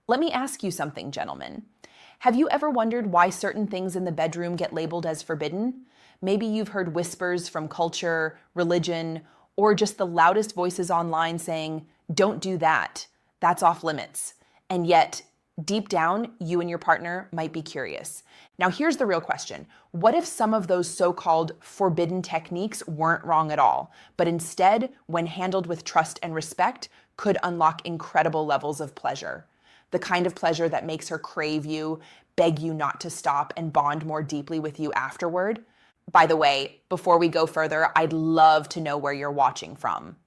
Let me ask you something, gentlemen. Have you ever wondered why certain things in the bedroom get labeled as forbidden? Maybe you've heard whispers from culture, religion, or just the loudest voices online saying, "Don't do that. That's off limits." And yet, deep down, you and your partner might be curious. Now, here's the real question. What if some of those so-called forbidden techniques weren't wrong at all, but instead, when handled with trust and respect, could unlock incredible levels of pleasure? The kind of pleasure that makes her crave you, beg you not to stop, and bond more deeply with you afterward? By the way, before we go further, I'd love to know where you're watching from.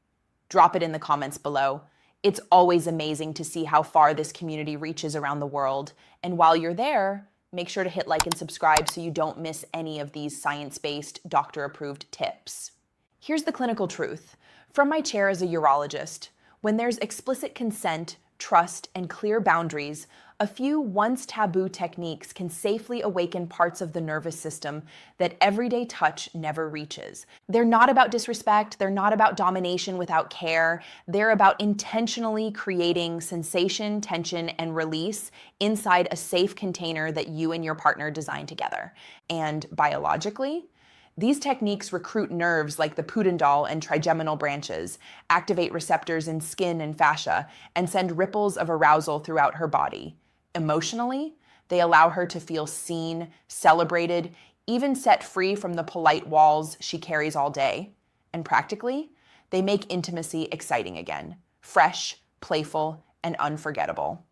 Drop it in the comments below. It's always amazing to see how far this community reaches around the world. And while you're there, make sure to hit like and subscribe so you don't miss any of these science-based, doctor-approved tips. Here's the clinical truth. From my chair as a urologist, when there's explicit consent, trust, and clear boundaries, a few once taboo techniques can safely awaken parts of the nervous system that everyday touch never reaches. They're not about disrespect, they're not about domination without care, they're about intentionally creating sensation, tension, and release inside a safe container that you and your partner design together. And biologically, these techniques recruit nerves like the pudendal and trigeminal branches, activate receptors in skin and fascia, and send ripples of arousal throughout her body. Emotionally, they allow her to feel seen, celebrated, even set free from the polite walls she carries all day. And practically, they make intimacy exciting again, fresh, playful, and unforgettable.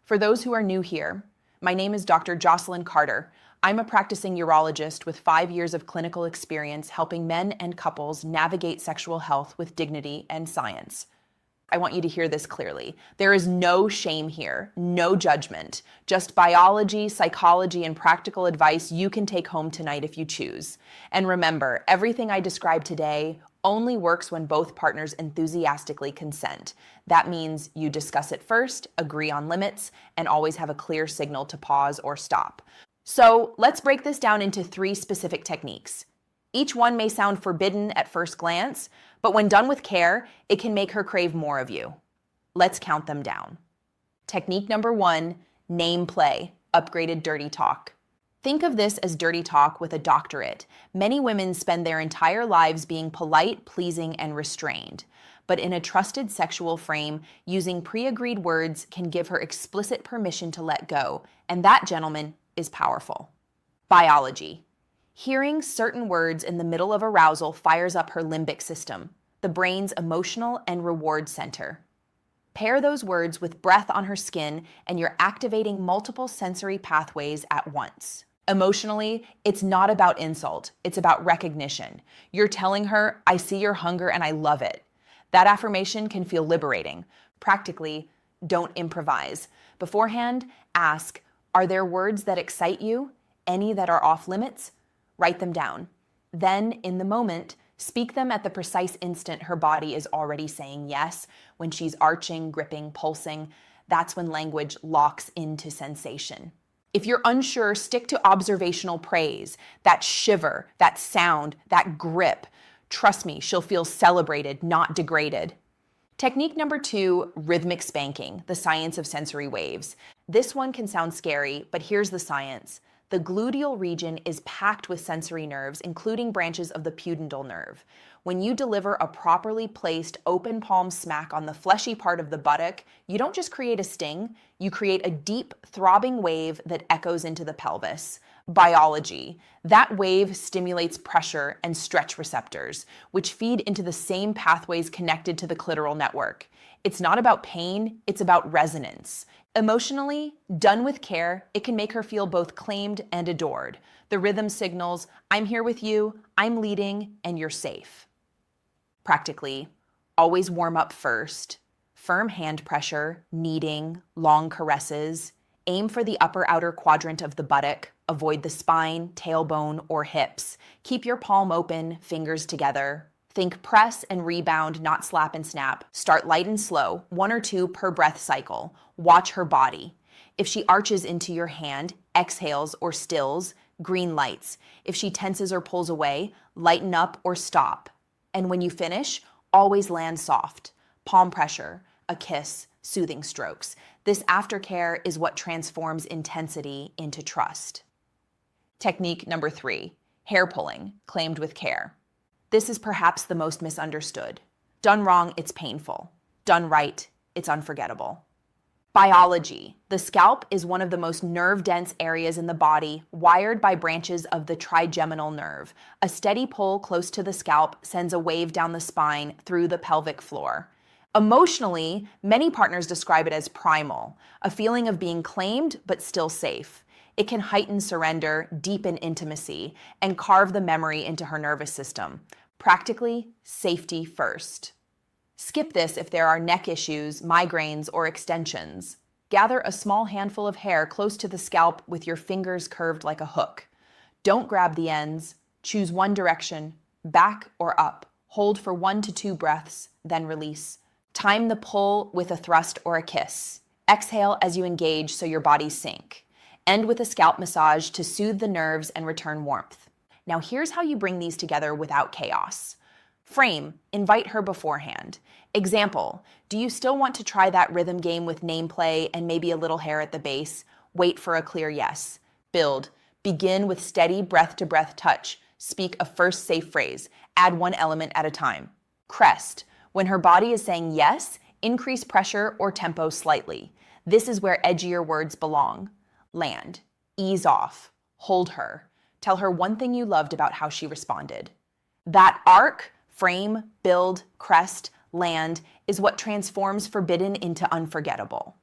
For those who are new here, my name is Dr. Jocelyn Carter. I'm a practicing urologist with 5 years of clinical experience helping men and couples navigate sexual health with dignity and science. I want you to hear this clearly. There is no shame here, no judgment, just biology, psychology, and practical advice you can take home tonight if you choose. And remember, everything I described today only works when both partners enthusiastically consent. That means you discuss it first, agree on limits, and always have a clear signal to pause or stop. So let's break this down into 3 specific techniques. Each one may sound forbidden at first glance, but when done with care, it can make her crave more of you. Let's count them down. Technique number 1, name play, upgraded dirty talk. Think of this as dirty talk with a doctorate. Many women spend their entire lives being polite, pleasing, and restrained. But in a trusted sexual frame, using pre-agreed words can give her explicit permission to let go. And that, gentlemen, is powerful. Biology. Hearing certain words in the middle of arousal fires up her limbic system, the brain's emotional and reward center. Pair those words with breath on her skin and you're activating multiple sensory pathways at once. Emotionally, it's not about insult, it's about recognition. You're telling her, "I see your hunger and I love it." That affirmation can feel liberating. Practically, don't improvise. Beforehand, ask, are there words that excite you? Any that are off limits? Write them down. Then, in the moment, speak them at the precise instant her body is already saying yes. When she's arching, gripping, pulsing, that's when language locks into sensation. If you're unsure, stick to observational praise, that shiver, that sound, that grip. Trust me, she'll feel celebrated, not degraded. Technique number 2, rhythmic spanking, the science of sensory waves. This one can sound scary, but here's the science. The gluteal region is packed with sensory nerves, including branches of the pudendal nerve. When you deliver a properly placed open palm smack on the fleshy part of the buttock, you don't just create a sting, you create a deep, throbbing wave that echoes into the pelvis. Biology. That wave stimulates pressure and stretch receptors, which feed into the same pathways connected to the clitoral network. It's not about pain, it's about resonance. Emotionally, done with care, it can make her feel both claimed and adored. The rhythm signals, I'm here with you, I'm leading, and you're safe. Practically, always warm up first. Firm hand pressure, kneading, long caresses. Aim for the upper outer quadrant of the buttock. Avoid the spine, tailbone, or hips. Keep your palm open, fingers together. Think press and rebound, not slap and snap. Start light and slow, 1 or 2 per breath cycle. Watch her body. If she arches into your hand, exhales or stills, green lights. If she tenses or pulls away, lighten up or stop. And when you finish, always land soft. Palm pressure, a kiss, soothing strokes. This aftercare is what transforms intensity into trust. Technique number 3, hair pulling, claimed with care. This is perhaps the most misunderstood. Done wrong, it's painful. Done right, it's unforgettable. Biology. The scalp is one of the most nerve-dense areas in the body, wired by branches of the trigeminal nerve. A steady pull close to the scalp sends a wave down the spine through the pelvic floor. Emotionally, many partners describe it as primal, a feeling of being claimed but still safe. It can heighten surrender, deepen intimacy, and carve the memory into her nervous system. Practically, safety first. Skip this if there are neck issues, migraines, or extensions. Gather a small handful of hair close to the scalp with your fingers curved like a hook. Don't grab the ends. Choose one direction, back or up. Hold for 1 to 2 breaths, then release. Time the pull with a thrust or a kiss. Exhale as you engage so your bodies sink. End with a scalp massage to soothe the nerves and return warmth. Now here's how you bring these together without chaos. Frame, invite her beforehand. Example, do you still want to try that rhythm game with name play and maybe a little hair at the base? Wait for a clear yes. Build, begin with steady breath-to-breath touch. Speak a first safe phrase. Add one element at a time. Crest, when her body is saying yes, increase pressure or tempo slightly. This is where edgier words belong. Land, ease off, hold her. Tell her one thing you loved about how she responded. That arc, frame, build, crest, land, is what transforms forbidden into unforgettable.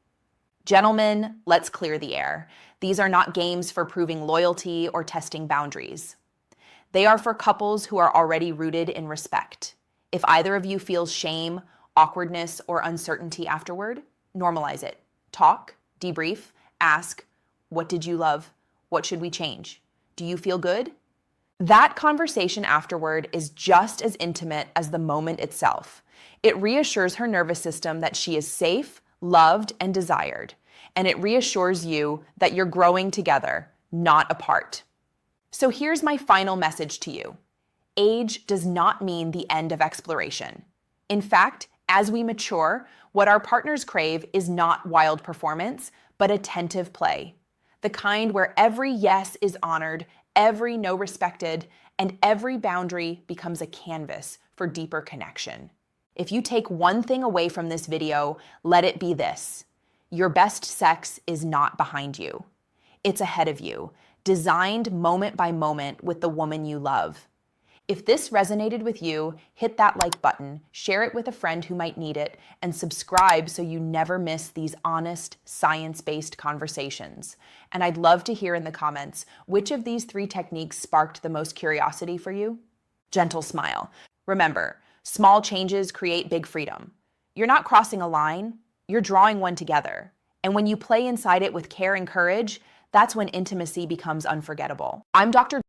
Gentlemen, let's clear the air. These are not games for proving loyalty or testing boundaries. They are for couples who are already rooted in respect. If either of you feels shame, awkwardness, or uncertainty afterward, normalize it. Talk, debrief, ask, what did you love? What should we change? Do you feel good? That conversation afterward is just as intimate as the moment itself. It reassures her nervous system that she is safe, loved, and desired. And it reassures you that you're growing together, not apart. So here's my final message to you. Age does not mean the end of exploration. In fact, as we mature, what our partners crave is not wild performance, but attentive play. The kind where every yes is honored, every no respected, and every boundary becomes a canvas for deeper connection. If you take one thing away from this video, let it be this. Your best sex is not behind you. It's ahead of you, designed moment by moment with the woman you love. If this resonated with you, hit that like button, share it with a friend who might need it, and subscribe so you never miss these honest, science-based conversations. And I'd love to hear in the comments, which of these 3 techniques sparked the most curiosity for you? Gentle smile. Remember, small changes create big freedom. You're not crossing a line, you're drawing one together. And when you play inside it with care and courage, that's when intimacy becomes unforgettable. I'm Dr.